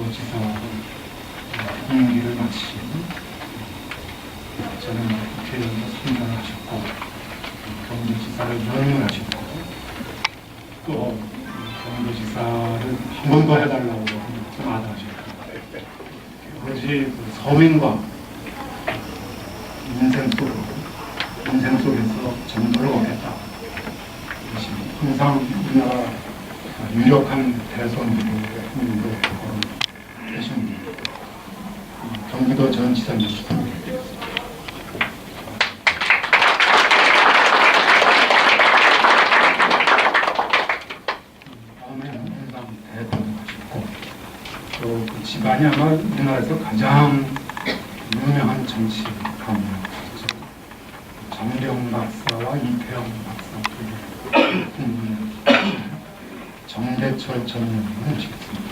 경기도지사로 임기를 마치신 저는 국회의원으로 선정을 하셨고 경기도지사를 연임을 하셨고 또 경기도지사를 한 번 더 해달라고 마다하셨고 그것이 서민과 인생 속에서 전도를 오겠다. 항상 우리나라 유력한 대선주의 국민으로 계신 경기도 전 지사님입니다. 다음에는 항상 대통령하셨고 또 그 집안이 아마 우리나라에서 가장 유명한 정치 가문 정경 박사와 이태영 박사 정대철 전 의원을 모시겠습니다.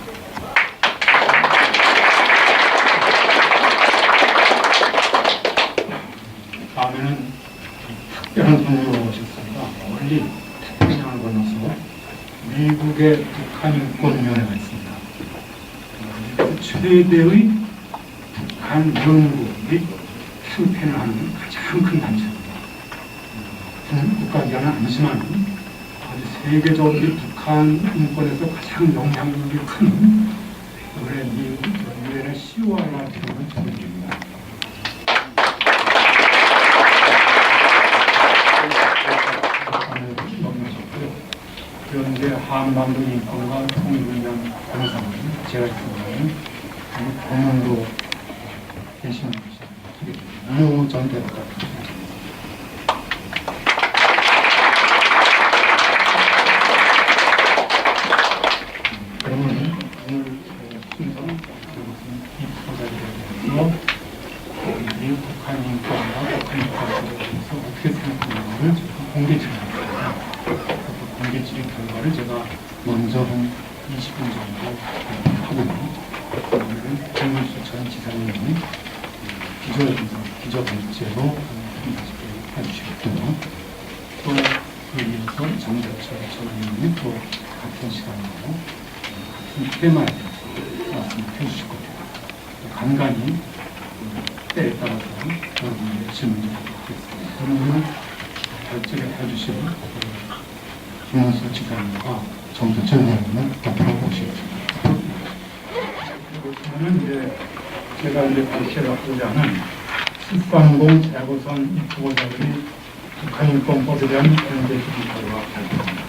다음에는 특별한 분으로 오셨습니다. 멀리 태평양을 건너서 미국의 북한인권위원회가 있습니다. 최대의 북한 연구 및 캠페인을 하는 가장 큰 단체입니다. 국가기관은 아니지만 아주 세계적으로 북한 인권에서 가장 영향력이 큰 이번에 미국 유엔의 COI가 되는 조직입니다. 그런데 한반도 인권과 통일을 위한 공사는 제가 주관하는 공문도 계시는 것입니다. 이용우 전 대표가 그러면 오늘 순서는 이 프로젝트에서 미국 북한 인권과 북한 인권에 대해서 어떻게 생각하는지를 공개 질문합니다. 공개 질문 결과를 제가 먼저 한 20분 정도 하고요. 오늘은 김문수 전 지사님이 기저번째로 해주시겠고요. 또 그에 이어서 정대철 전 의원이 또 같은 시간으로 같은 테마에 대해서 말씀을 해주실 겁니다. 간간히 때에 따라서 여러분의 질문을 드리겠습니다. 그러면 결제를 해주실 김문수 지사님과 정대철 의원을 앞으로 모시겠습니다. 그러면 이제 제가 이제 밝히려고자 하는 730 재보선 입후보자들이 북한인권법에 대한 현재 주기 결과 발표합니다.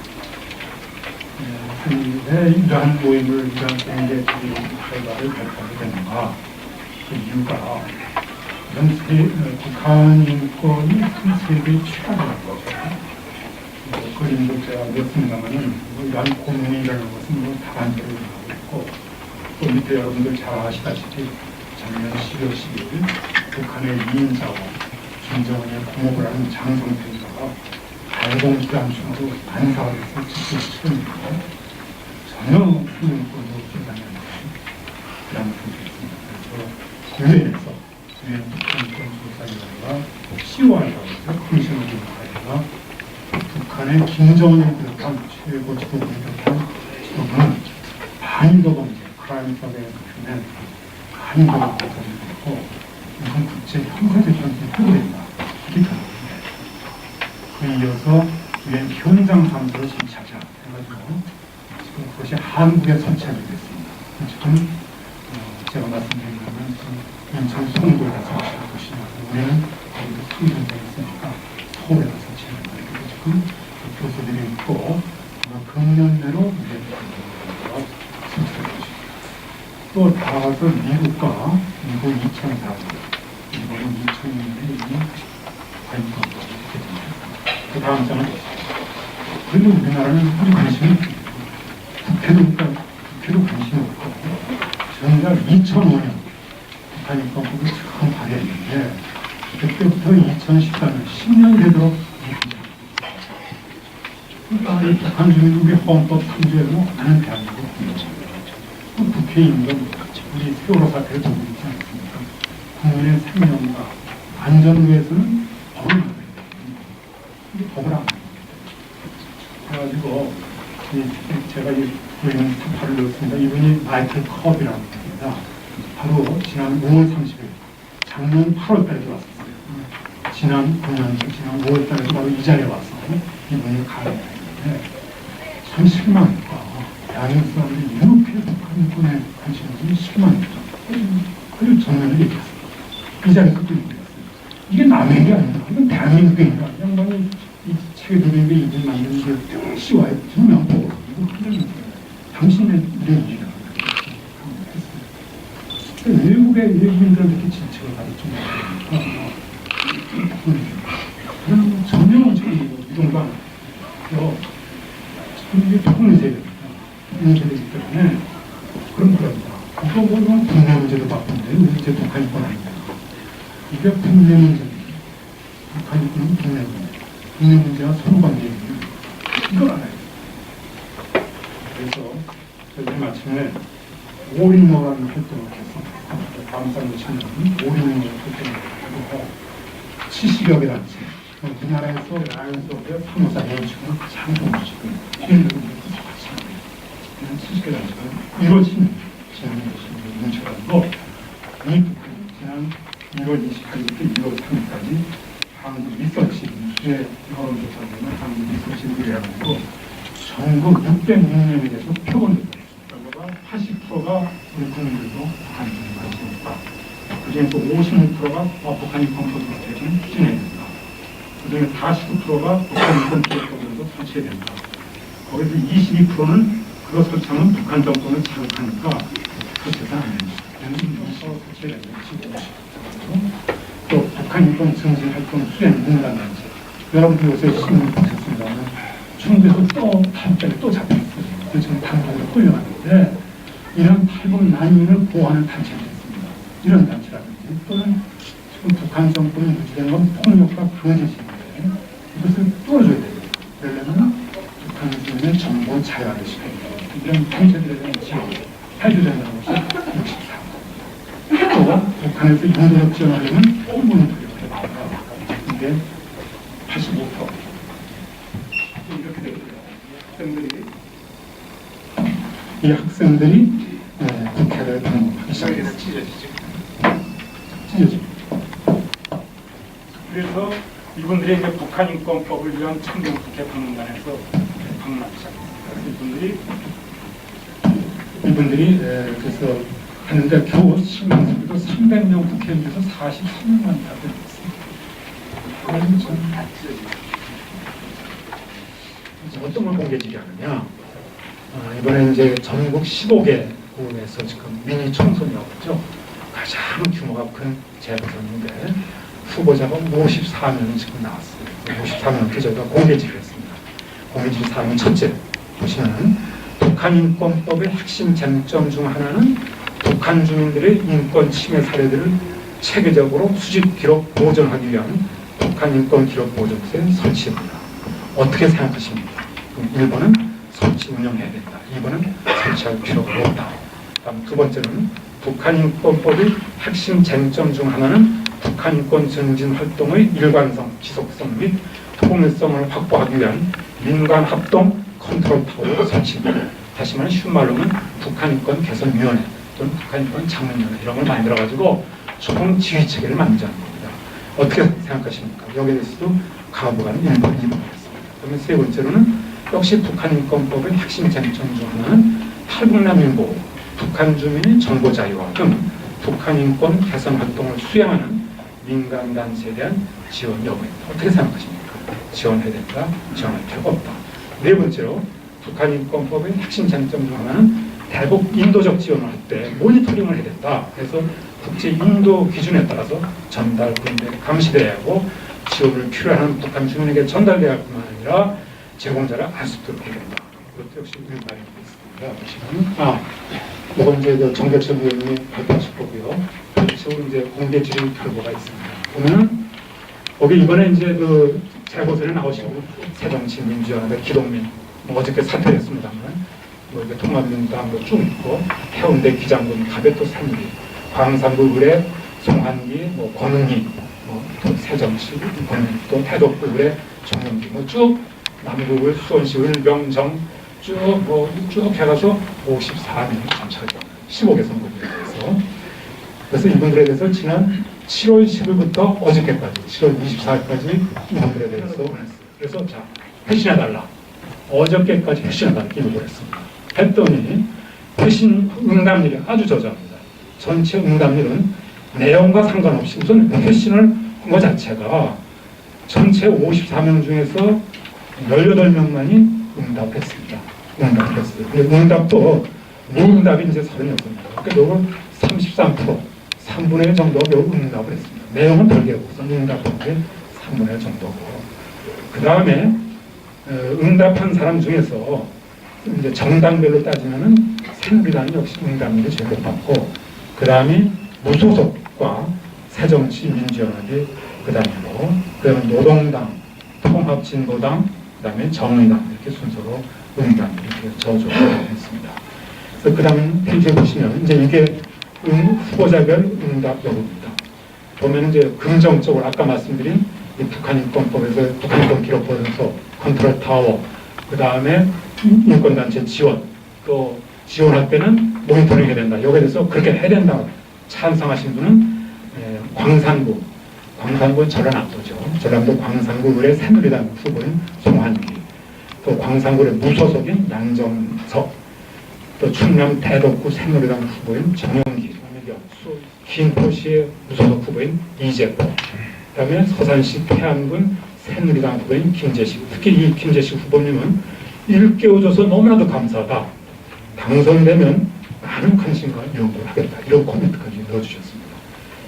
왜 이러한 모임을 이러한 현재 주기 결과를 발표하게 되는가? 그 이유가 이런 북한인권이 세계의 최악이라는 거죠. 그림도 제가 냈습니다만은 이러한 고민이라는 것은 다반대로 일어나고 있고 또 밑에 여러분들 잘 아시다시피 작년 12월 12일 북한의 2인자와 김정은의 공업을 하는 장성태가 발공기관중으로 반사가 돼서 직접 치료했고 전혀 국민권으로 주장하는 그런 분이었습니다. 그래서 유엔에서 유엔 북한인권 조사위원회가 COI라고 해서 커미션을 조사하다가 북한의 김정은을 비롯한 최고 지도부를 비롯한 지도부는 반인도범죄 크라임 어게인스트 한국을 발전했고 이건 국제 형사재판소에 회부된다. 이렇게 결론입니다. 그에 이어서 유엔 현장 상소를 심사하자 해가지고 지금 그것이 한국에 설치하게 됐습니다. 지금 제가 말씀드린 것은 인천 송도에 설치할 것이냐 우리는 거기도 상정되어 있으니까 서울에 설치하는 거예요. 지금 교수들이 있고 금년 내로 이제 설치할 것입니다. 또 나아가서 미국과 미국 2004년, 일본은 2000년에 이미 관건도 이렇게 됩니다. 그 다음 장은 그런데 우리나라는 아주 관심이 국회도 관심이 없고 정작 2005년 북한인권법을 처음 발의했는데 그때부터 2014년 10년 되도록 북한 주민국의 헌법 3조에도 많은 대한민국 국회의원도 우리 세월호 사태를 보고 있지 않습니까? 국민의 생명과 안전을 위해서는 법을 만들어야 됩니다. 법을 안 만듭니다. 그래가지고 제가 이 부인 특파를 넣었습니다. 이분이 마이클 컵이라고 있습니다. 바로 지난 5월 30일, 작년 8월 달에 왔었어요. 지난 5월 달에 바로 이 자리에 와서 이분이 가는데 참 실망했다. 대한민국 사람들이 이렇게 북한군에 관심이 실망했다. 그리고 정면을 얘기했어요. 이 자리에서 또 얘기했어요. 이게 남의 게 아니라 이건 대한민국의 일이다. 양반이 이 책에 들어있는 게 이분 만드는 게 시와에 두명 보고 이거 흔들면서 당신의 일이다. 외국인들한테 이렇게 진책을 받았죠. 그냥 전혀 지금 이동방 이게 통일세력이기 때문에 그런 거랍니다. 이거 뭐 국내 문제도 바쁜데 우리 이제 북한이 건 아니다. 이게 국내 문제입니다. 북한이 건 국내 문제. 국내 문제와 서로 관계입니다. 이걸 알아야 돼요. 그래서 저희 마침내 올인노라는 활동을 해서 밤사람도 찾는 올인노라는 활동을 하고 70여 개 단체 우리나라에서 야외에서 사무사 연수는 가장 좋으시고 힘들고 같이 하는 70개 단체가 이루어지는 진행되시는 문제가 있고 이 지난 1월 28일부터 1월 3일까지 한국 리서치 주제 여론조사되는 한국 리서치 의뢰하고 전국 606명에 대해서 표본을 80%가 우리 국민들도 북한에 관심이 있다. 그중에서 56%가 북한이 건설주택을 추진해야 된다. 그중에 49%가 북한 건설주택으로 설치해야 된다. 거기서 22%는 그거 설치하면 북한 정권을 자극하니까 설치가 안 된다. 그래서 설치해야 된다. 25%. 또 북한 인권 증진 활동 수행 민간단체. 여러분들 요새 신문 보셨습니다만 중국에서 또 탈북자를 또 잡혔어요. 지금 단독으로 끌려가는데 이런 탈북 난민을 보호하는 단체가 있습니다. 이런 단체라든지 또는 지금 북한 정권이 유지되는 건 폭력과 거짓인데 이것을 뚫어줘야 됩니다. 그러려면 북한 주민의 정보 자유화를 시켜야 됩니다. 이런 단체들에 대한 지원 해줘야 된다는 것이 64. 또 북한에서 인도적 지원하려면 충분히 노력을 해야 됩니다. 이게 85%. 이렇게 되고요. 이 학생들이 국회를 방문하기 시작했습니다. 찢어지죠. 그래서 이분들이 이제 북한인권법을 위한 청정국회 박물관에서 방문하기 시작했습니다. 이분들이 그래서 하는데 겨우 신명수도 300명 국회의원에서 43명만 답변 했습니다. 그래서 저는 다 찢어지죠. 어떤 걸 공개지게 하느냐? 이번에 이제 전국 15개 구에서 지금 미니 청소년이라고 그러죠. 가장 규모가 큰 제안이었는데 후보자가 54명이 지금 나왔어요. 54명한테 저희가 공개질을 했습니다. 공개질 사항은 첫째 보시면 북한인권법의 핵심 쟁점 중 하나는 북한 주민들의 인권 침해 사례들을 체계적으로 수집 기록 보존하기 위한 북한인권 기록 보존소의 설치입니다. 어떻게 생각하십니까? 1번은 설치 운영해야 된다. 2번은 설치할 필요가 없다. 다음 두 번째는 북한인권법의 핵심 쟁점 중 하나는 북한인권 증진 활동의 일관성, 지속성 및 통일성을 확보하기 위한 민간 합동 컨트롤 타워 설치입니다. 다시 말하면 쉬운 말로는 북한인권 개선위원회 또는 북한인권 장관위원회 이런 걸 만들어가지고 총 지휘 체계를 만들자는 겁니다. 어떻게 생각하십니까? 여기에 대해서도 가부가는 1번, 2번 했습니다. 그러면 세 번째로는 역시 북한인권법의 핵심 쟁점 중 하나는 탈북난민보, 북한 주민의 정보 자유화 등 북한인권 개선 활동을 수행하는 민간단체에 대한 지원 여부입니다. 어떻게 생각하십니까? 지원해야 된다, 지원할 필요가 없다. 네 번째로 북한인권법의 핵심 쟁점 중 하나는 대북 인도적 지원을 할 때 모니터링을 해야 된다. 그래서 국제 인도 기준에 따라서 전달, 분배, 감시돼야 하고 지원을 필요하는 북한 주민에게 전달돼야 할 뿐만 아니라 제공자를 알 수 있도록 해야 된다. 그것도 역시 일반이 있습니다. 이건 이제 정백철 위원님이 발표하실 거고요. 지금 이제 공개 질의 결과가 있습니다. 보면은 거기 이번에 이제 그 재보선에 나오시고 새정치민주연합의 기동민 어저께 사퇴했습니다만 뭐 이게 통합민주당 쭉 있고 해운대 기장군 가베토 삼기 광산구 의뢰 송한기 뭐 권은희 또 새정치 또 태덕구 의뢰 정영기 쭉 남구의 수원시 을병정 쭉 해가서 54명 참석했죠. 15개 선거구에서 그래서 이분들에 대해서 지난 7월 10일부터 어저께까지 7월 24일까지 이분들에 대해서 보냈어요. 그래서 자, 회신해달라. 어저께까지 회신해달라 기록을 했습니다. 했더니 회신 응답률이 아주 저조합니다. 전체 응답률은 내용과 상관없이 우선 회신을 한 것 자체가 전체 54명 중에서 18명만이 응답했습니다. 응답했어요. 근데 응답도 무응답이 이제 36명입니다. 그러니까 33%, 3분의 1 정도가 겨우 응답을 했습니다. 내용은 별개고 우선 응답한 게 3분의 1 정도고. 그 다음에 응답한 사람 중에서 이제 정당별로 따지면은 새누리당이 역시 응답률이 제일 높았고, 그 다음에 무소속과 새정치민주연합이 그 다음으로, 그 다음에 노동당, 통합진보당, 그 다음에 정의당 이렇게 순서로 응답률이 이렇게 저조했습니다. 그래서 그 다음 페이지에 보시면 이제 이게 후보자별 응답 여부입니다. 보면 이제 긍정적으로 아까 말씀드린 이 북한 인권법에서 북한 인권 기록보면서 컨트롤 타워, 그 다음에 인권단체 지원, 또 지원할 때는 모니터링 해야 된다. 여기에 대해서 그렇게 해야 된다. 찬성하신 분은 광산구는 전라남도죠. 전라남도 광산구의 새누리당 후보인 송환기, 또 광산구의 무소속인 양정석, 또 충남 대덕구 새누리당 후보인 정영기, 김포시의 무소속 후보인 이재포, 그 다음에 서산시 태안군 새누리당 후보인 김재식. 특히 이 김재식 후보님은 일깨워줘서 너무나도 감사하다. 당선되면 많은 관심과 연구를 하겠다. 이런 코멘트까지 넣어주셨습니다.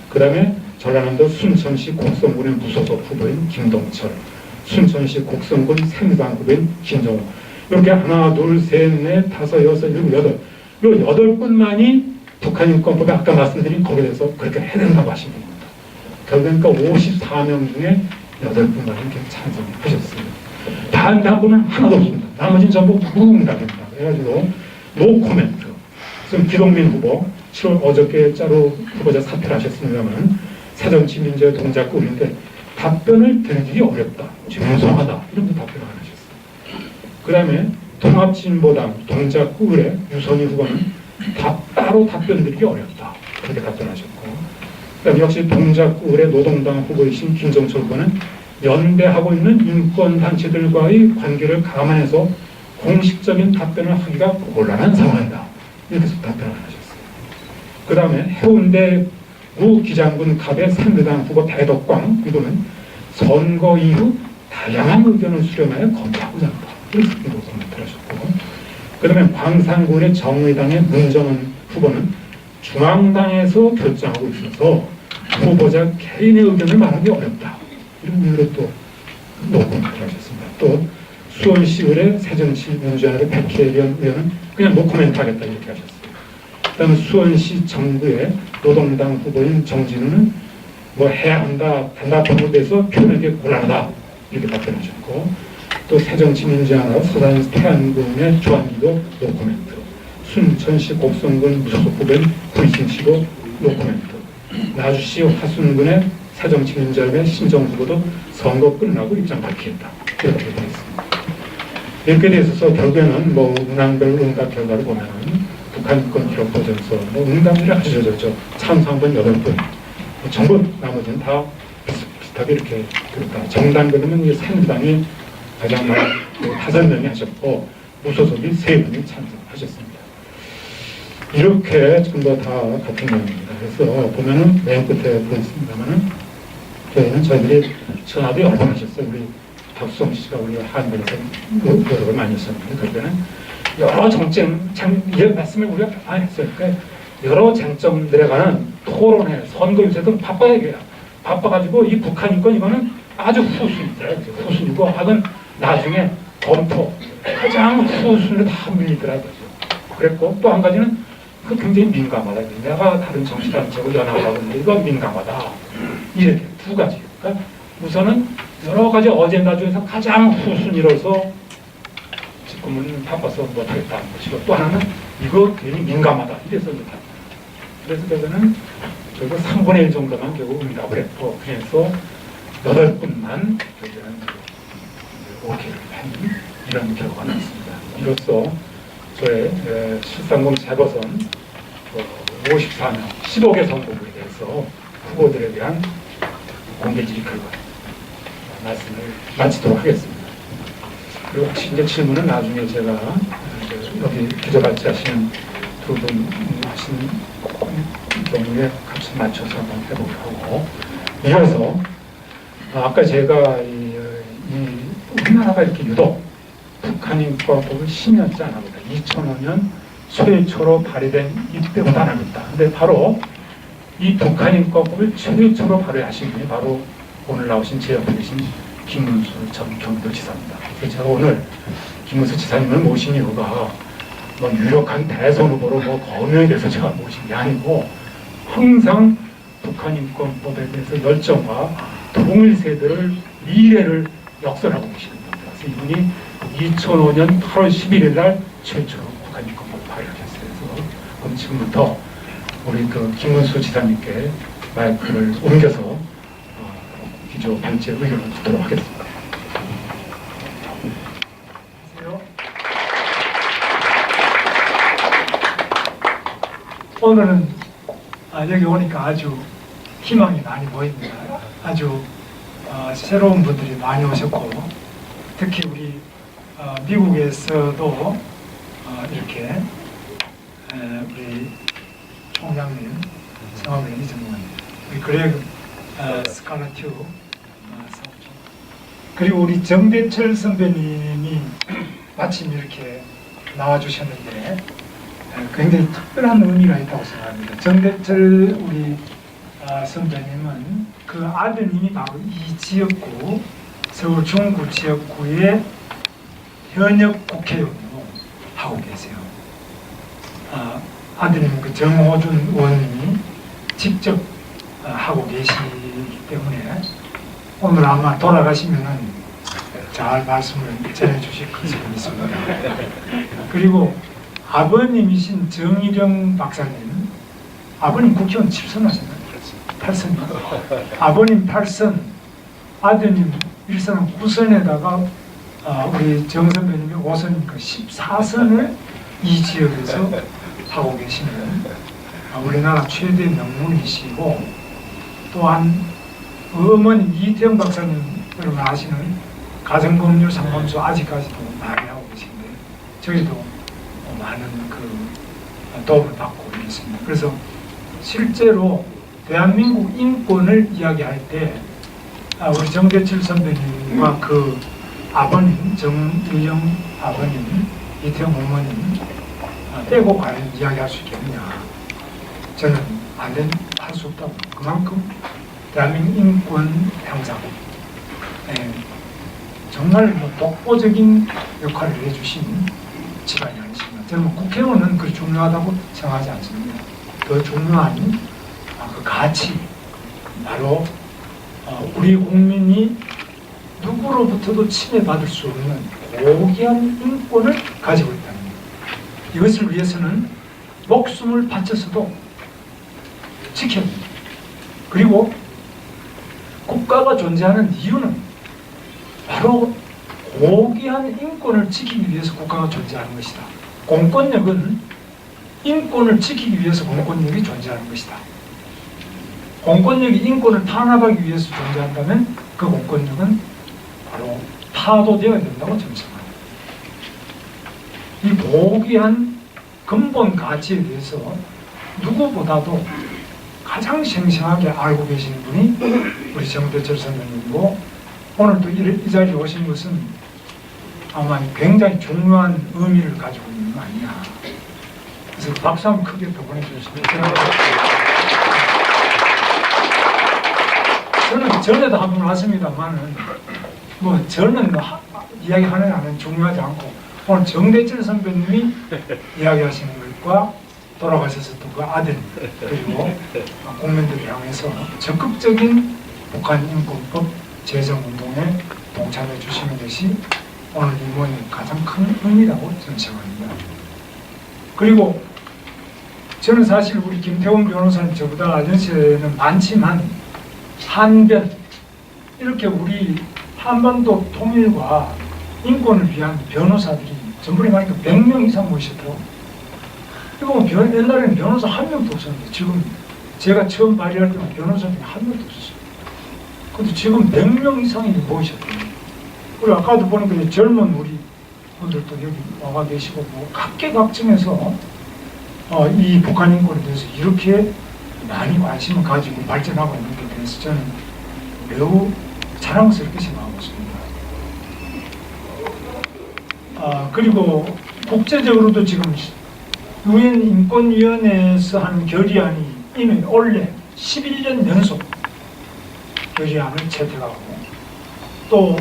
그 다음에 전라남도 순천시 곡성군의 무소속 후보인 김동철, 순천시 곡성군 새누리당 후보인 김정호. 이렇게 하나, 둘, 셋, 넷, 다섯, 여섯, 일곱, 여덟. 이 8분만이 북한 인권법에 아까 말씀드린 거기에 대해서 그렇게 해야 된다고 하신 겁니다. 결국 그러니까 54명 중에 8분만이 이렇게 찬성하셨습니다. 반대한 분은 하나도 없습니다. 나머지는 전부 무응답입니다. 그래가지고 노 코멘트. 지금 기동민 후보 7월 어저께 짜루 후보자 사퇴를 하셨습니다만 새정치민주의 동작구인데 답변을 드리기 어렵다. 죄송하다. 이런 답변을 안 하셨어요. 그 다음에 통합진보당 동작구 의뢰 유선희 후보는 따로 답변 드리기 어렵다. 그렇게 답변하셨고, 그다음에 역시 동작구 의뢰 노동당 후보이신 김정철 후보는 연대하고 있는 인권단체들과의 관계를 감안해서 공식적인 답변을 하기가 곤란한 상황이다. 이렇게 해서 답변을 하셨어요. 그 다음에 해운대구 기장군 갑의 새누리당 후보 대덕광 이분은 선거 이후 다양한 의견을 수렴하여 검토하고자 한다. 이렇게 코멘트를 하셨고, 그 다음에 광산군의 정의당의 문정은 후보는 중앙당에서 결정하고 있어서 후보자 개인의 의견을 말하기 어렵다. 이런 이유로 또 노코멘트를 하셨습니다. 또 수원시 의뢰 새정치민주연합의 백혜련 의원은 그냥 노코멘트 하겠다 이렇게 하셨어요. 그 다음에 수원시 정부의 노동당 후보인 정진우는 뭐 해야 한다, 단답형에 대해서 표현하기 곤란하다 이렇게 답변하셨고, 또 새정치민주연합 서산 태안군의 조한기도 노코멘트, 순천시 곡성군 무소속 후보인 구이신씨도 노코멘트, 나주시 화순군의 새정치민주연합의 신정 후보도 선거 끝나고 입장 밝히겠다 이렇게 되어 있습니다. 이렇게 되어 있어서 결국에는 뭐 응답별 응답 결과를 보면은 북한 인권 기록 보전서 뭐 응답률이 아주 저조죠. 찬성분 8분, 전부 나머지는 다 비슷하게 이렇게 그렇다. 정당별로는 이 새누리당이 가장 많이 5명이 하셨고 무소속이 3분이 찬성하셨습니다. 이렇게 지금도 다 같은 내용입니다. 그래서 보면은 맨 끝에 보였습니다만은 저희들이 전화도 여러 번 하셨어요. 우리 박수홍 씨가 우리 한국에서 노력을 많이 했었는데 그때는 여러 이 말씀을 우리가 많이 했어요. 그러니까 여러 쟁점들에 관한 토론회, 선거 유세 등 바빠야 돼요. 바빠가지고 이 북한 인권 이거는 아주 후순위다. 후순위고 하건 나중에 검토 가장 후순위로 다 밀리더라고요. 그랬고 또 한 가지는 그 굉장히 민감하다. 내가 다른 정치단체하고 연합하고 있는데 이건 민감하다. 이렇게 두 가지. 그러니까 우선은 여러 가지 어젠다 중에서 가장 후순위로서 지금은 바빠서 못하겠다는 것이고, 또 하나는 이거 괜히 민감하다. 이래서 못한다. 그래서 저는 저희가 3분의 1 정도만 결국 응답을 했고, 그래서 8분만 저희는 오케이를 한 이런 결과가 났습니다. 이로써 저의 730 재보선 54명 15개 선거구에 대해서 후보들에 대한 공개질의 결과 말씀을 마치도록 하겠습니다. 그리고 혹시 이제 질문은 나중에 제가 여기 기조발제 하시는 두 분 하신 경우에 같이 맞춰서 한번 해보도록 하고, 이어서 아까 제가 우리나라가 이렇게 유독 북한인권법을 10년째 안 합니다. 2005년 최초로 발의된 이때보다 안 합니다. 근데 바로 이 북한인권법을 최초로 발의하신 분이 바로 오늘 나오신 제 옆에 계신 김문수 전 경기도지사입니다. 그래서 제가 오늘 김문수 지사님을 모신 이유가 뭐 유력한 대선 후보로 뭐 거명이 돼서 제가 모신 게 아니고, 항상 북한인권법에 대해서 열정과 통일세대를 미래를 역설하고 계시는 분입니다. 그래서 이분이 2005년 8월 11일 날 최초로 북한인권법을 발의하셨어요. 그래서 그럼 지금부터 우리 그 김문수 지사님께 마이크를 옮겨서 기조 발제 의견을 듣도록 하겠습니다. 오늘은 여기 오니까 아주 희망이 많이 보입니다. 아주 새로운 분들이 많이 오셨고, 특히 우리 미국에서도 이렇게 우리 총장님, 성함을 잊어먹었네요. 우리 그레그 스칼라튜, 그리고 우리 정대철 선배님이 마침 이렇게 나와주셨는데 굉장히 특별한 의미가 있다고 생각합니다. 정대철 우리 선배님은 그 아드님이 바로 이 지역구, 서울 중구 지역구의 현역 국회의원으로 하고 계세요. 아드님 그 정호준 의원님이 직접 하고 계시기 때문에 오늘 아마 돌아가시면은 잘 말씀을 전해 주실 것을 믿습니다. 그리고 아버님이신 정일영 박사님, 아버님 국회의원 7선 하셨나요? 8선. 아버님 8선, 아드님 1선 9선에다가 우리 정 선배님이 5선이니까 14선을 이 지역에서 하고 계시는 우리나라 최대 명문이시고, 또한 어머님 이태영 박사님 여러분 아시는 가정법률 상담소 아직까지도 많이 하고 계신데 저희도 많은 그 도움을 받고 있습니다. 그래서 실제로 대한민국 인권을 이야기할 때 우리 정대철 선배님과 그 아버님 정일영 아버님 이태영 어머님 빼고 과연 이야기할 수 있겠느냐, 저는 할 수 없다고. 그만큼 대한민국 인권 향상 정말 뭐 독보적인 역할을 해주신 집안이 아니십니까? 저는 국회의원은 그리 중요하다고 생각하지 않습니다. 더 중요한 그 가치, 바로 우리 국민이 누구로부터도 침해받을 수 없는 고귀한 인권을 가지고 있다는 것. 이것을 위해서는 목숨을 바쳐서도 지켜야 합니다. 그리고 국가가 존재하는 이유는 바로 고귀한 인권을 지키기 위해서 국가가 존재하는 것이다. 공권력은 인권을 지키기 위해서 공권력이 존재하는 것이다. 공권력이 인권을 탄압하기 위해서 존재한다면 그 공권력은 바로 파도되어야 된다고 저는 생각합니다. 이 고귀한 근본 가치에 대해서 누구보다도 가장 생생하게 알고 계시는 분이 우리 정대철 선생님이고, 오늘 또 이 자리에 오신 것은 아마 굉장히 중요한 의미를 가지고 있는 거 아니냐. 그래서 박수 한번 크게 또 보내주셨으면 저는 전에도 한 번 왔습니다만은 뭐 저는 이야기하는 안은 중요하지 않고, 오늘 정대철 선배님이 이야기하시는 것과 돌아가셔서 또 그 아들 그리고 국민들을 향해서 적극적인 북한 인권법 제정운동에 동참해 주시는 것이 오늘 이 모임의 가장 큰 의미라고 저는 생각합니다. 그리고 저는 사실 우리 김태훈 변호사님 저보다 연세는 많지만 한변 이렇게 우리 한반도 통일과 인권을 위한 변호사들이 전부에 말하니까 100명 이상 모이셨더라고요. 이거 뭐 옛날에는 변호사 한 명도 없었는데 지금 제가 처음 발의할 때는 변호사님이 한 명도 없었어요. 근데 지금 100명 이상이 모이셨대요. 우리 아까도 보니까 이제 젊은 우리 분들도 여기 와가 계시고 뭐 각계각층에서 이 북한 인권에 대해서 이렇게 많이 관심을 가지고 발전하고 있는 데 대해서 저는 매우 자랑스럽게 생각하고 있습니다. 그리고 국제적으로도 지금 유엔 인권위원회에서 하는 결의안이 이미 원래 11년 연속 결의안을 채택하고 또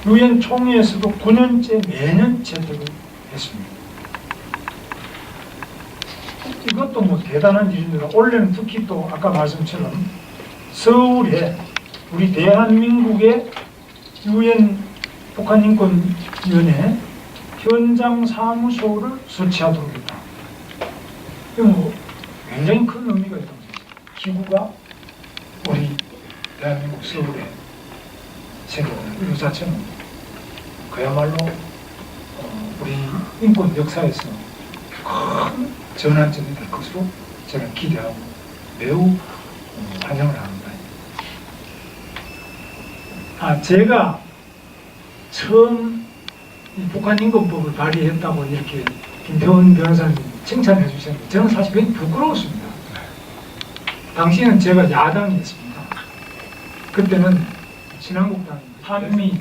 유엔 총회에서도 9년째 매년 채택을 했습니다. 이것도 뭐 대단한 일인데 올해는 특히 또 아까 말씀처럼 서울에 우리 대한민국의 유엔 북한인권위원회 현장 사무소를 설치하도록 했다. 이거 뭐 굉장히 큰 의미가 있다고 생각합니다. 기구가 우리 대한민국 서울에 생겼다. 이 자체는 그야말로 우리 인권 역사에서 큰 전환점이 될 것으로 저는 기대하고 매우 환영을 합니다. 제가 처음 이 북한인권법을 발의했다고 이렇게 김태원 변호사님 칭찬해 주셨는데 저는 사실 굉장히 부끄러웠습니다. 당시에는 제가 야당이었습니다. 그때는 신한국당 한미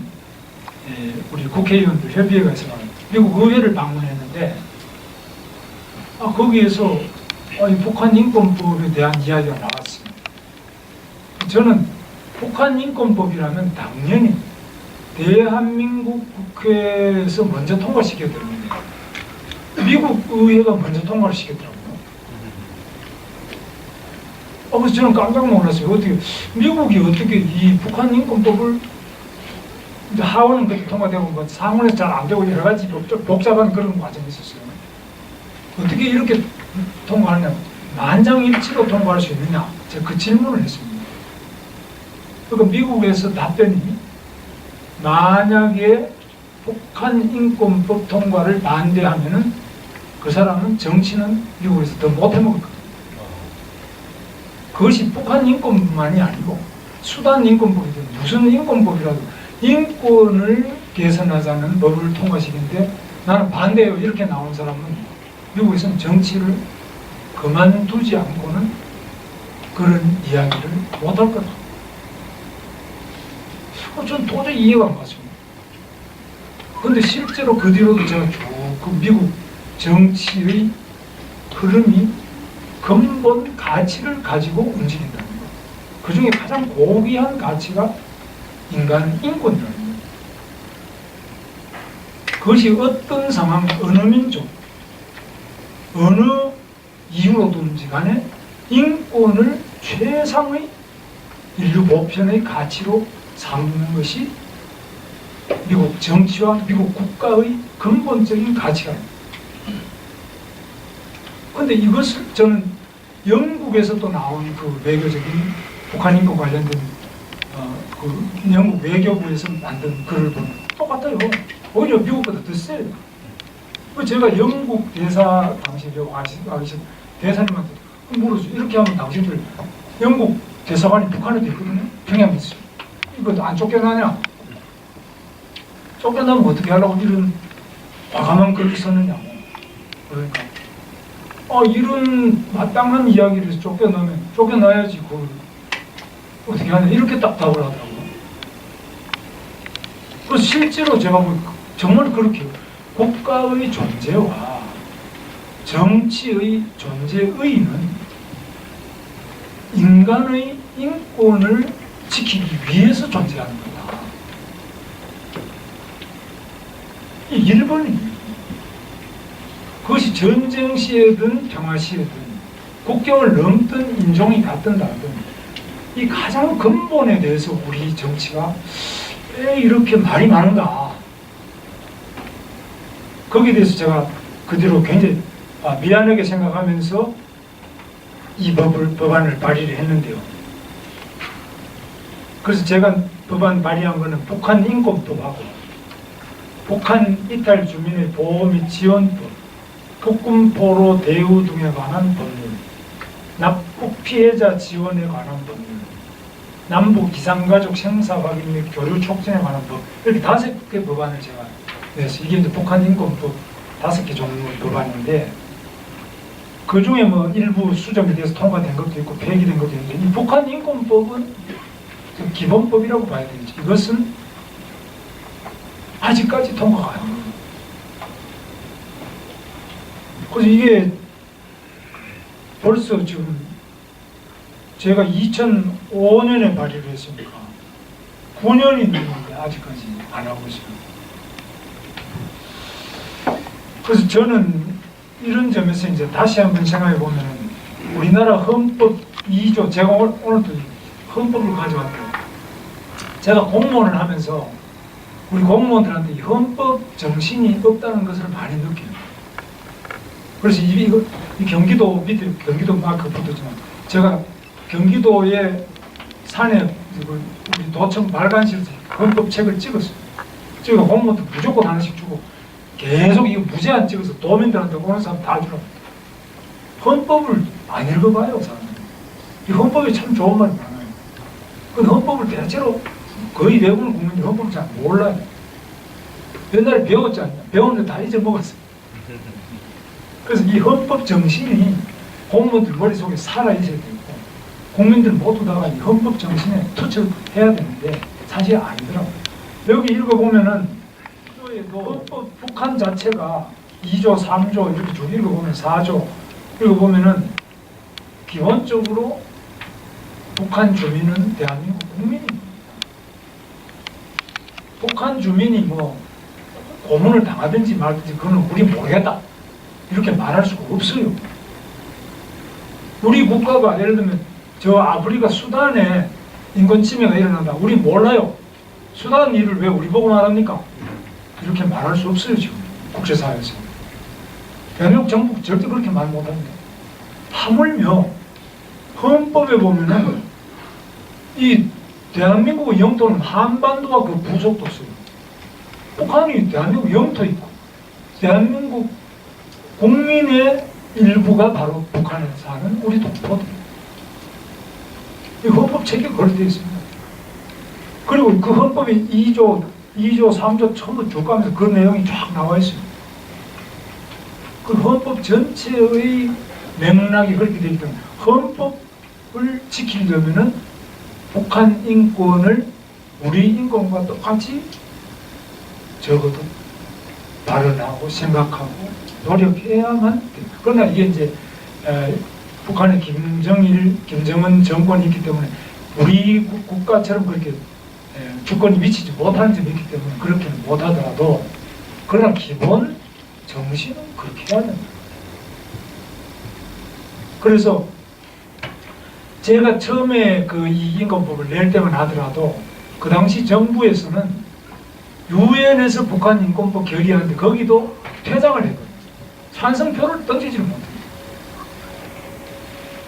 우리 국회의원들 협의회가 있어서 미국 의회를 방문했는데 거기에서 이 북한인권법에 대한 이야기가 나왔습니다. 저는 북한인권법이라면 당연히 대한민국 국회에서 먼저 통과시켜야 되는데 미국 의회가 먼저 통과를 시켰더라고요. 그래서 저는 깜짝 놀랐어요. 어떻게 미국이 어떻게 이 북한인권법을 이제 하원은 그렇게 통과되고 뭐 상원에서 잘 안 되고 여러 가지 복잡한 그런 과정이 있었어요. 어떻게 이렇게 통과하냐? 만장일치로 통과할 수 있느냐? 제가 그 질문을 했습니다. 그러니까 미국에서 답변이 만약에 북한인권법 통과를 반대하면은 그 사람은 정치는 미국에서 더 못해 먹을 거예요. 그것이 북한인권뿐만이 아니고 수단인권법이든 무슨 인권법이라도 인권을 개선하자는 법을 통과시키는데 나는 반대해요 이렇게 나온 사람은 미국에서는 정치를 그만두지 않고는 그런 이야기를 못할 거다. 전 도저히 이해가 안 갔습니다. 그런데 실제로 그 뒤로도 제가 쭉 그 미국 정치의 흐름이 근본 가치를 가지고 움직인다는 것. 그 중에 가장 고귀한 가치가 인간 인권이라는 것. 그것이 어떤 상황, 어느 민족, 어느 이유로든지 간에 인권을 최상의 인류 보편의 가치로 삼는 것이 미국 정치와 미국 국가의 근본적인 가치가 있습니다. 그런데 이것을 저는 영국에서도 나온 그 외교적인 북한 인권 관련된 그 영국 외교부에서 만든 글을 보면 똑같아요. 오히려 미국보다 더 세요. 제가 영국 대사 당시에 와계신 대사님한테 물어줘. 이렇게 하면 당신들 영국 대사관이 북한에도 있거든요. 평양에 있어요. 이거 안 쫓겨나냐? 쫓겨나면 어떻게 하려고 이런 과감한 글을 썼느냐고. 그러니까 이런 마땅한 이야기를 해서 쫓겨나야지 그걸 어떻게 하냐 이렇게 딱 답을 하더라고요. 그래서 실제로 제가 정말 그렇게 국가의 존재와 정치의 존재의는 인간의 인권을 지키기 위해서 존재하는 거다. 이 일본이 그것이 전쟁 시에든 평화 시에든 국경을 넘든 인종이 같든 다르든 이 가장 근본에 대해서 우리 정치가 왜 이렇게 말이 많은가. 거기에 대해서 제가 그 뒤로 굉장히 미안하게 생각하면서 이 법안을 발의를 했는데요. 그래서 제가 법안 발의한 거는 북한 인권법하고 북한 이탈 주민의 보호 및 지원법, 폭군포로 대우 등에 관한 법률, 납북 피해자 지원에 관한 법률, 남북 기상가족 생사 확인 및 교류 촉진에 관한 법, 이렇게 5개 법안을 제가 내서 이게 이제 북한 인권법 5개 종류의 법안인데 그 중에 뭐 일부 수정이 돼서 통과된 것도 있고 폐기된 것도 있는데 이 북한 인권법은 기본법이라고 봐야 되겠죠. 이것은 아직까지 통과가 안 됩니다. 그래서 이게 벌써 지금 제가 2005년에 발의를 했으니까 9년이 됐는데 아직까지 안 하고 있어요. 그래서 저는 이런 점에서 이제 다시 한번 생각해 보면 우리나라 헌법 2조, 제가 오늘도 헌법을 가져왔대요. 제가 공무원을 하면서 우리 공무원들한테 이 헌법 정신이 없다는 것을 많이 느껴요. 그래서 이 경기도 밑에 경기도 마크 붙었지만 제가 경기도의 산에 우리 도청 발간실에서 헌법책을 찍었어요. 찍어 공무원들 무조건 하나씩 주고 계속 이거 무제한 찍어서 도민들한테 오는 사람 다 주라고. 헌법을 안 읽어봐요, 사람들이. 이 헌법에 참 좋은 말이 많아요. 근데 헌법을 대체로 거의 대부분 국민들이 헌법을 잘 몰라요. 옛날에 배웠지 않냐? 배웠는데 다 잊어먹었어요. 그래서 이 헌법 정신이 공무원들 머릿속에 살아있어야 되고 국민들 모두 다가 이 헌법 정신에 터치를 해야 되는데 사실 아니더라고요. 여기 읽어보면은 헌법 북한 자체가 2조, 3조 이렇게 쭉 읽어보면 4조 읽어보면은 기본적으로 북한 주민은 대한민국 국민입니다. 북한 주민이 뭐 고문을 당하든지 말든지 그건 우리 모르겠다 이렇게 말할 수가 없어요. 우리 국가가 예를 들면 저 아프리카 수단에 인권 침해가 일어난다 우리 몰라요. 수단 일을 왜 우리 보고 말합니까? 이렇게 말할 수 없어요. 지금 국제사회에서 대한민국 정부 절대 그렇게 말 못합니다. 하물며 헌법에 보면은 이 대한민국의 영토는 한반도와 그 부속도 써요. 북한이 대한민국 영토 있고 대한민국 국민의 일부가 바로 북한에 사는 우리 동포들. 이 헌법 책에 그렇게 되어 있습니다. 그리고 그 헌법이 2조, 3조 전부 쭉 가면서 그 내용이 쫙 나와 있어요. 그 헌법 전체의 맥락이 그렇게 되어 있기 때문에 헌법을 지키려면은 북한 인권을 우리 인권과 똑같이 적어도 발언하고 생각하고 노력해야만 돼요. 그러나 이게 이제 북한의 김정은 정권이 있기 때문에 우리 국가처럼 그렇게 주권이 미치지 못하는 점이 있기 때문에 그렇게는 못하더라도 그러나 기본 정신은 그렇게 해야 됩니다. 그래서 제가 처음에 그 이 인권법을 낼 때만 하더라도 그 당시 정부에서는 유엔에서 북한 인권법 결의하는데 거기도 퇴장을 했거든요. 찬성표를 던지지를 못해요.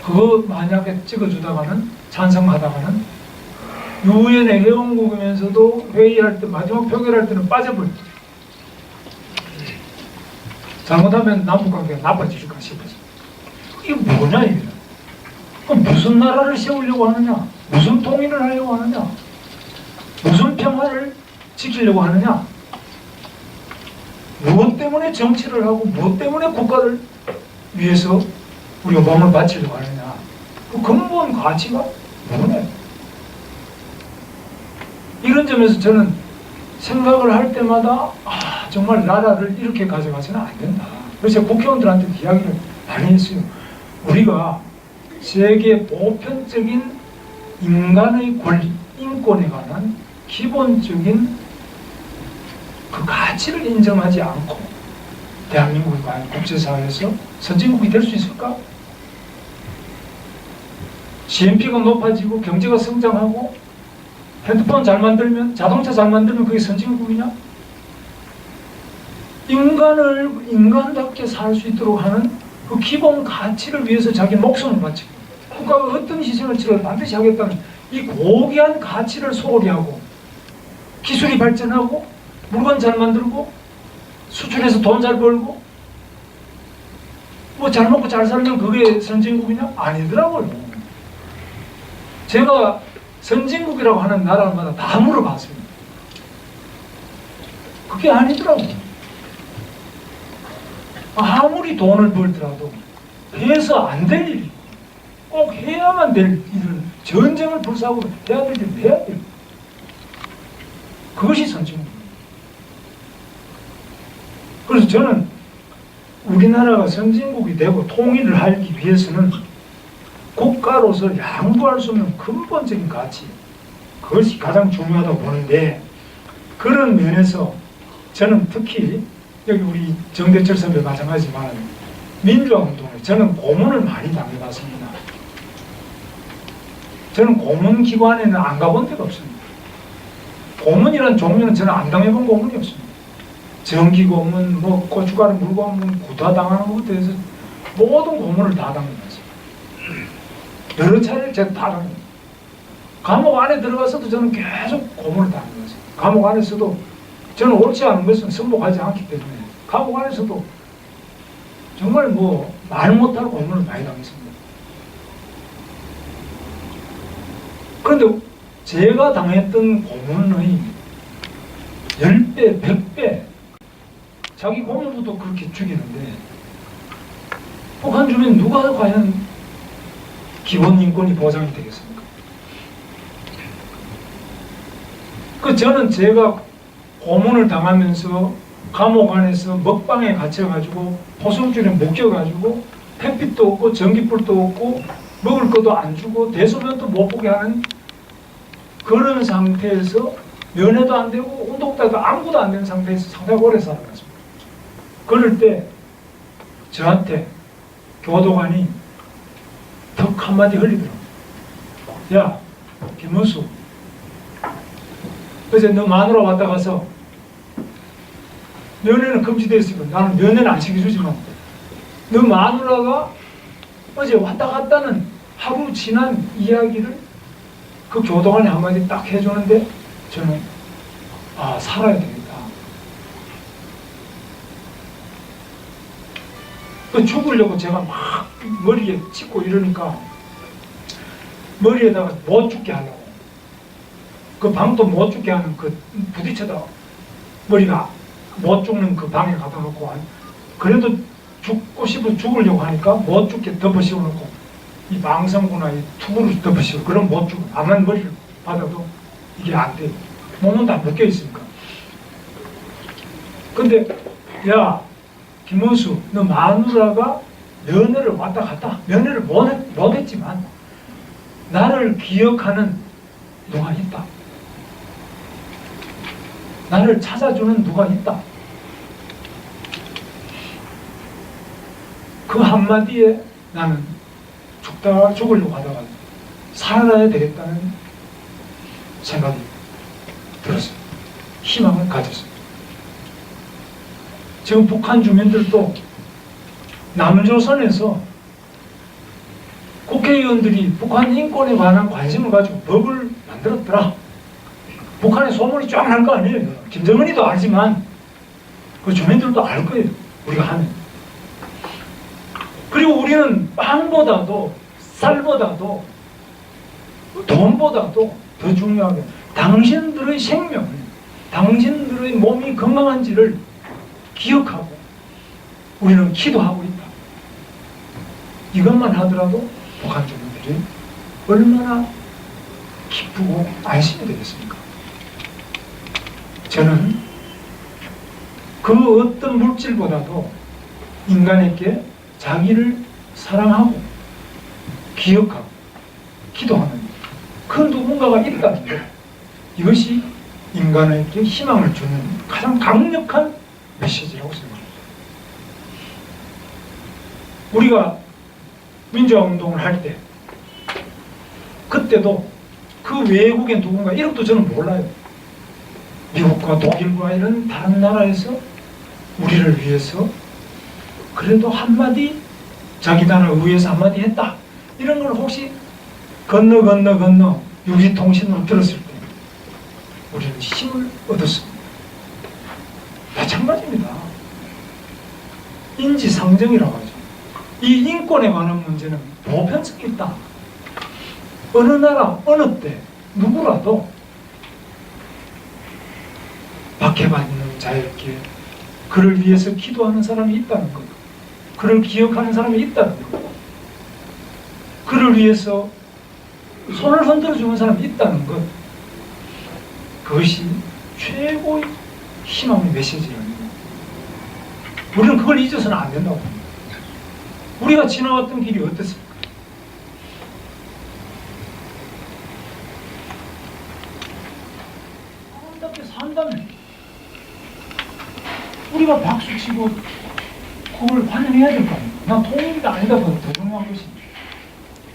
그거 만약에 찍어주다가는 찬성하다가는 유엔의 회원국이면서도 회의할 때 마지막 표결할 때는 빠져버려요. 잘못하면 남북관계가 나빠질까 싶어서. 이게 뭐냐 이게. 그럼 무슨 나라를 세우려고 하느냐? 무슨 통일을 하려고 하느냐? 무슨 평화를 지키려고 하느냐? 무엇 때문에 정치를 하고 무엇 때문에 국가를 위해서 우리가 몸을 바치려고 하느냐? 그 근본 가치가 뭐냐? 이런 점에서 저는 생각을 할 때마다 정말 나라를 이렇게 가져가서는 안 된다. 그래서 국회의원들한테 이야기를 많이 했어요. 우리가 세계 보편적인 인간의 권리, 인권에 관한 기본적인 그 가치를 인정하지 않고 대한민국이 과연 국제사회에서 선진국이 될 수 있을까? GNP가 높아지고 경제가 성장하고 핸드폰 잘 만들면, 자동차 잘 만들면 그게 선진국이냐? 인간을 인간답게 살 수 있도록 하는 그 기본 가치를 위해서 자기 목숨을 바치고 국가가 어떤 희생을 치러도 반드시 하겠다는 이 고귀한 가치를 소홀히 하고 기술이 발전하고 물건 잘 만들고 수출해서 돈 잘 벌고 뭐 잘 먹고 잘 살면 그게 선진국이냐? 아니더라고요. 제가 선진국이라고 하는 나라마다 다 물어봤습니다. 그게 아니더라고요. 아무리 돈을 벌더라도 해서 안 될 일이 꼭 해야만 될 일을 전쟁을 불사하고 해야 될 일을 해야 돼요. 그것이 선진국입니다. 그래서 저는 우리나라가 선진국이 되고 통일을 하기 위해서는 국가로서 양보할 수 없는 근본적인 가치, 그것이 가장 중요하다고 보는데, 그런 면에서 저는 특히 여기 우리 정대철 선배 마찬가지지만 민주화운동에 저는 고문을 많이 당해봤습니다. 저는 고문기관에는 안 가본 데가 없습니다. 고문이라는 종류는 저는 안 당해본 고문이 없습니다. 정기고문, 뭐 고춧가루 물고문, 구타당하는 것부터 해서 모든 고문을 다 당해봤어요. 여러 차례 제가 다 당했어요. 감옥 안에 들어가서도 저는 계속 고문을 당해봤어요. 감옥 안에서도 저는 옳지 않은 것은 승복하지 않기 때문에 감옥 안에서도 정말 뭐 말 못할 고문을 많이 당했습니다. 그런데 제가 당했던 고문의 10배, 100배, 자기 고모부터 그렇게 죽이는데 북한 주민 누가 과연 기본 인권이 보장이 되겠습니까? 저는 제가 고문을 당하면서 감옥 안에서 먹방에 갇혀가지고 포승줄에 묶여가지고 햇빛도 없고 전기불도 없고 먹을 것도 안 주고 대소변도 못 보게 하는 그런 상태에서 면회도 안 되고 운동도 아무것도 안 되는 상태에서 상당히 오래 살아갔습니다. 그럴 때 저한테 교도관이 턱 한마디 흘리더라고요. 야, 김문수, 어제 너 마누라 왔다 가서 면회는 금지되어 있으면 나는 면회는 안 시켜주지만 너 마누라가 어제 왔다 갔다는 하루 지난 이야기를 그 교도관이 한마디 딱 해주는데 저는 살아야 되겠다. 죽으려고 제가 막 머리에 찍고 이러니까 머리에다가 못 죽게 하려고 그 방도 못 죽게 하는 그 부딪혀다 머리가 못 죽는 그 방에 갖다 놓고 그래도 죽고 싶어 죽으려고 하니까 못 죽게 덮어 씌워놓고 이 망성구나 이 투구를 덮어 씌워 그럼 못 죽어. 암만 머리를 받아도 이게 안 돼. 몸은 다 벗겨 있으니까. 근데 야 김문수, 너 마누라가 면회를 왔다 갔다 면회를 못했지만 나를 기억하는 누가 있다. 나를 찾아주는 누가 있다. 그 한마디에 나는 죽으려고 하다가 살아야 되겠다는 생각이 들었어요. 희망을 가졌어요. 지금 북한 주민들도 남조선에서 국회의원들이 북한 인권에 관한 관심을 가지고 법을 만들었더라. 북한에 소문이 쫙 날 거 아니에요. 김정은이도 알지만 그 주민들도 알 거예요. 우리가 하면. 그리고 우리는 빵보다도 쌀보다도 돈보다도 더 중요하게 당신들의 생명, 당신들의 몸이 건강한지를 기억하고 우리는 기도하고 있다. 이것만 하더라도 북한 주민들이 얼마나 기쁘고 안심이 되겠습니까? 저는 그 어떤 물질보다도 인간에게 자기를 사랑하고 기억하고 기도하는 그 누군가가 있다는 것, 이것이 인간에게 희망을 주는 가장 강력한 메시지라고 생각합니다. 우리가 민주화운동을 할 때 그때도 그 외국의 누군가 이름도 저는 몰라요. 미국과 독일과 이런 다른 나라에서 우리를 위해서 그래도 한마디 자기 나라 위해서 한마디 했다. 이런 걸 혹시 건너 유기통신으로 들었을 때 우리는 힘을 얻었습니다. 마찬가지입니다. 인지상정이라고 하죠. 이 인권에 관한 문제는 보편성이 있다. 어느 나라, 어느 때, 누구라도 박해받는 자에게 그를 위해서 기도하는 사람이 있다는 것, 그를 기억하는 사람이 있다는 것, 그를 위해서 손을 흔들어주는 사람이 있다는 것, 그것이 최고의 희망의 메시지입니다. 우리는 그걸 잊어서는 안 된다고 봅니다. 우리가 지나왔던 길이 어땠습니까? 아름답게 산다면 우리가 박수치고 그걸 환영해야 될 거 아닙니까? 난 통일이가 아니다보다 더 중요한 것이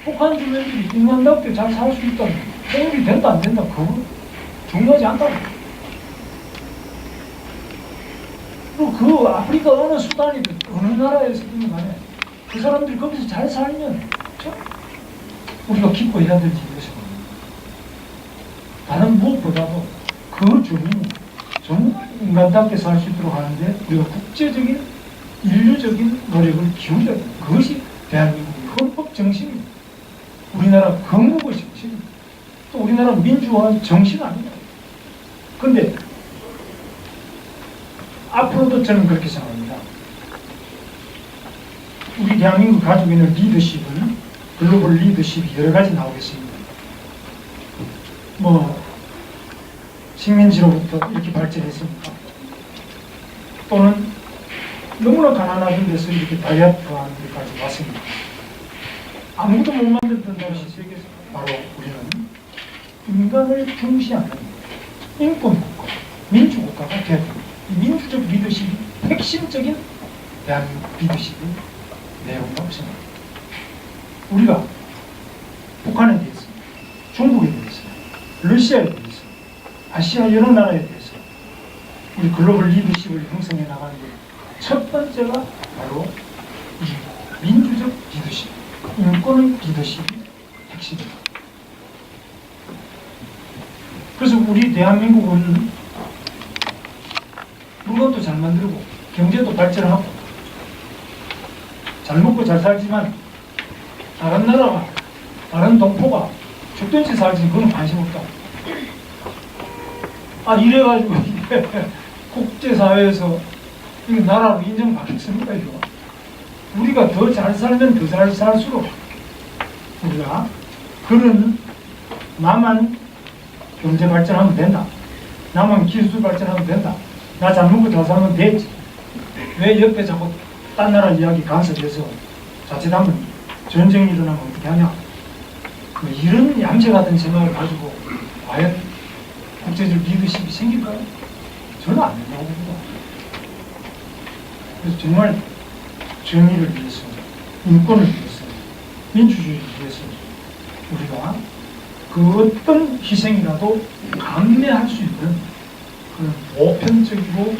북한 주민들이 인간답게 잘 살 수 있다면 통일이 된다 안 된다 그거 중요하지 않다고. 그리고 그 아프리카 어느 수단이든 어느 나라에서든 간에 그 사람들이 거기서 잘 살면 참 우리가 기뻐해야 될 일이거든요. 다른 무엇보다도 그 주민이 정말 인간답게 살 수 있도록 하는데 우리가 국제적인 인류적인 노력을 기울여야 돼요. 그것이 대한민국의 헌법 정신입니다. 우리나라 건국의 정신입니다. 또 우리나라 민주화의 정신 아닙니다. 그런데 앞으로도 저는 그렇게 생각합니다. 우리 대한민국 가지고 있는 리더십은 글로벌 리더십이 여러 가지 나오겠습니다. 뭐 식민지로부터 이렇게 발전했습니까? 또는 너무나 가난한 데서 이렇게 다이어트하는 데까지 왔습니다. 아무도 못 만들던 것이 세계에서 바로 우리는 인간을 중시하는 인권국가, 민주국가가 되야 됩니다. 민주적 리더십이 핵심적인 대한민국 리더십의 내용이라고 생각합니다. 우리가 북한에 대해서, 중국에 대해서, 러시아에 대해서, 아시아 여러 나라에 대해서 우리 글로벌 리더십을 형성해 나가는 게 첫 번째가 바로 이 민주적 리더십, 인권의 리더십이 핵심입니다. 그래서 우리 대한민국은 물건도 잘 만들고 경제도 발전하고 잘 먹고 잘 살지만 다른 나라가 다른 동포가 죽든지 살지 그건 관심 없다. 아 이래가지고 이게 국제사회에서 이거 나라로 인정받겠습니까 이거? 우리가 더 잘 살면 더 잘 살수록 우리가 그런 나만 경제 발전하면 된다. 나만 기술 발전하면 된다. 나 잘 먹고 잘 살면 되지. 왜 옆에 자꾸 딴 나라 이야기 간섭해서 자칫하면 전쟁이 일어나면 어떻게 하냐. 뭐 이런 얌체 같은 생각을 가지고 과연 국제적 리더십이 생길까요? 저는 안 된다고 봅니다. 그래서 정말 정의를 위해서, 인권을 위해서, 민주주의를 위해서 우리가 그 어떤 희생이라도 감내할 수 있는 그런 보편적이고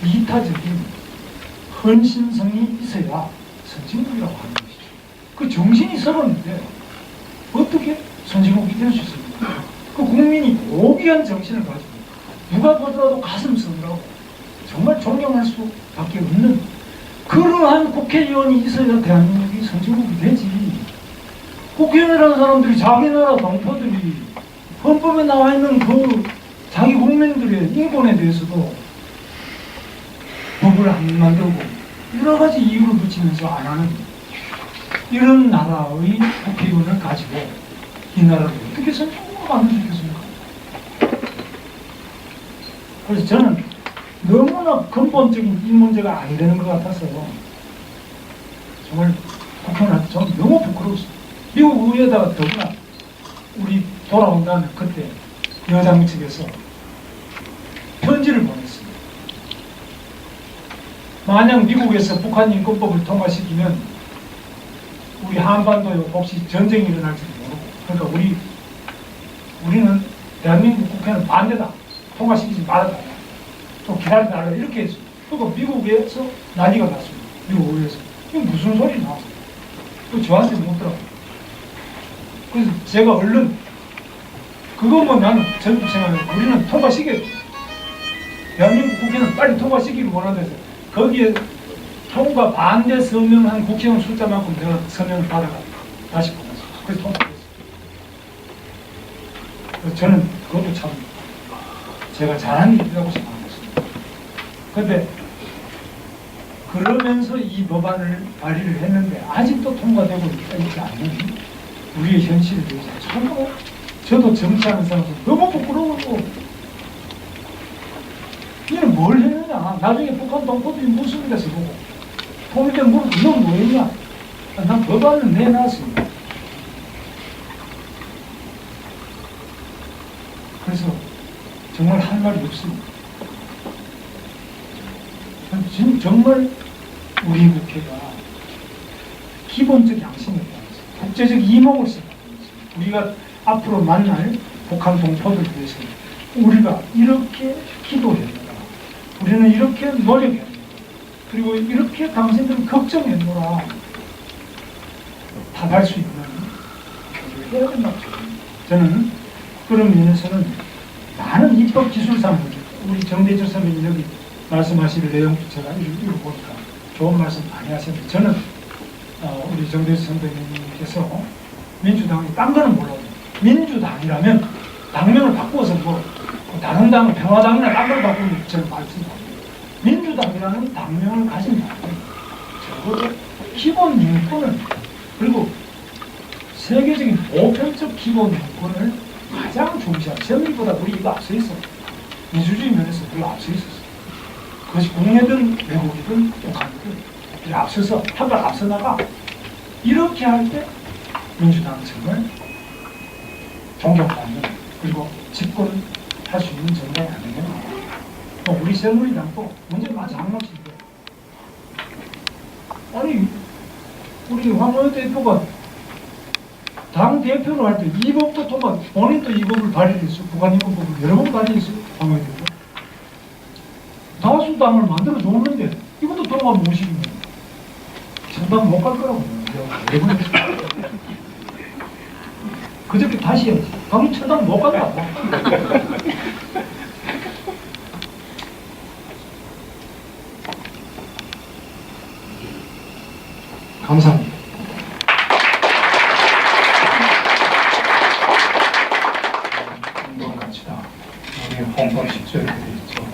이타적인 헌신성이 있어야 선진국이라고 하는 것이죠. 그 정신이 썩었는데 어떻게 선진국이 될 수 있습니까? 그 국민이 고귀한 정신을 가지고 누가 보더라도 가슴 쓰느라고 정말 존경할 수밖에 없는 그러한 국회의원이 있어야 대한민국이 선진국이 되지. 국회의원이라는 사람들이 자기 나라 동포들이 헌법에 나와 있는 그 자기 국민들의 인권에 대해서도 법을 안 만들고 여러 가지 이유를 붙이면서 안 하는 이런 나라의 국회의원을 가지고 이 나라를 어떻게 선진국으로 만들 수 있겠습니까? 그래서 저는 너무나 근본적인 이 문제가 안 되는 것 같아서 정말 국회의원한테 좀 너무 부끄러웠어요. 미국 의회에다가 더구나 우리 돌아온 다음에 그때 여당 측에서 편지를 보냈습니다. 만약 미국에서 북한 인권법을 통과시키면 우리 한반도에 혹시 전쟁이 일어날지도 모르고 그러니까 우리는 대한민국 국회는 반대다. 통과시키지 말아달라. 또 기다려달라. 이렇게 했어요. 그리고 미국에서 난리가 났습니다. 미국 의회에서. 이게 무슨 소리나. 그 저한테 묻더라고요. 그래서 제가 얼른 그거 뭐 나는 전국 생각에 우리는 통과시켜야 돼. 대한민국 국회는 빨리 통과시키길 원하면서 거기에 통과 반대 서명한 국회의원 숫자만큼 내가 서명을 받아가 다시 보냈어요. 그래서 통과했어요. 그래서 저는 그것도 참 제가 잘한 일이라고 생각했습니다. 그런데 그러면서 이 법안을 발의를 했는데 아직도 통과되고 있지 않는 우리의 현실에 대해서 참 저도 정치하는 사람도 너무 부끄러워서 이는 뭘 했느냐. 나중에 북한 동포들이 묻습니다. 저보고 통일된 물어 너 뭐했냐. 난 법안을 내놨습니다. 그래서 정말 할 말이 없습니다. 지금 정말 우리 국회가 기본적 양심을 따라서 국제적 이목을 생각하면서 우리가 앞으로 만날 북한 동포들 위해서 우리가 이렇게 기도했노라. 우리는 이렇게 노력했노라. 그리고 이렇게 당신들 걱정했노라. 답할 수 있는 교육을 해야 된다고 생각합니다. 저는 그런 면에서는 많은 입법 기술상들 우리 정대철 선배님 여기 말씀하실 내용 제가 읽어보니까 좋은 말씀 많이 하셨는데 저는 우리 정대철 선배님께서 민주당이 딴 거는 몰라도 민주당이라면 당명을 바꾸어서 뭐 다른 당을 평화당이나 딴 걸 바꾸면 저는 말씀드립니다. 민주당이라는 당명을 가진 당은 적어도 기본 인권을 그리고 세계적인 보편적 기본 인권을 가장 중시한 정의보다 우리 이거 앞서 있었어요. 민주주의 면에서 우리가 앞서 있었어요. 그것이 국내든 외국이든 북한이든 우리 앞서서 한 발 앞서 나가 이렇게 할 때 민주당은 정말 존경받는 그리고 집권할 수 있는 정당이 아니면 또 우리 새누리당도 문제는 마찬가지인데 아니 우리 황원효 대표가 당 대표로 할 때 이 법도 통과 본인도 이 법을 발의했어. 북한인권법을 여러 번 발의했어요. 황원효 대표 다수당을 만들어 줬는데 이것도 통과 못 시키면 전당 못 갈 거라고 그저께 다시 해야지. 당신 천당 못 간다. 감사합니다. 인권가치다. 우리 헌법 10조에 되어 있죠.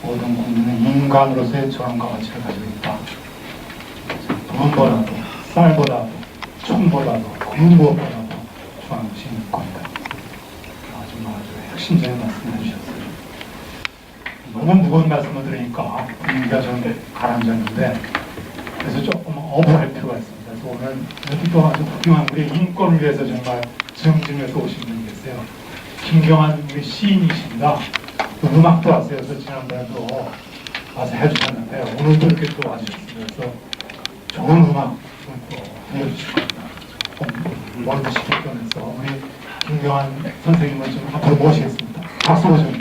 모든 국민은 인간으로서의 저항과 가치를 가지고 있다. 돈보다도, 쌀보다도, 총보다도, 그 무엇보다도 중요한 것이 인권이다. 아주 핵심적인 말씀을 해주셨어요. 너무 무거운 말씀을 들으니까 분위기가 좀 가라앉았는데 그래서 조금 어부할 필요가 있습니다. 그래서 오늘 여기 또 아주 훌륭한 우리 인권을 위해서 정말 정증해서 오신 분이 계세요. 김경환 우리 시인이십니다. 또 음악도 하세요. 그래서 지난번에도 와서 해주셨는데 오늘도 이렇게 또 와주셨습니다. 그래서 좋은 음악 또 들려주실 겁니다. 월드 시켰던에서 우리 김경환 선생님을 좀 앞으로 모시겠습니다. 박수로 좀.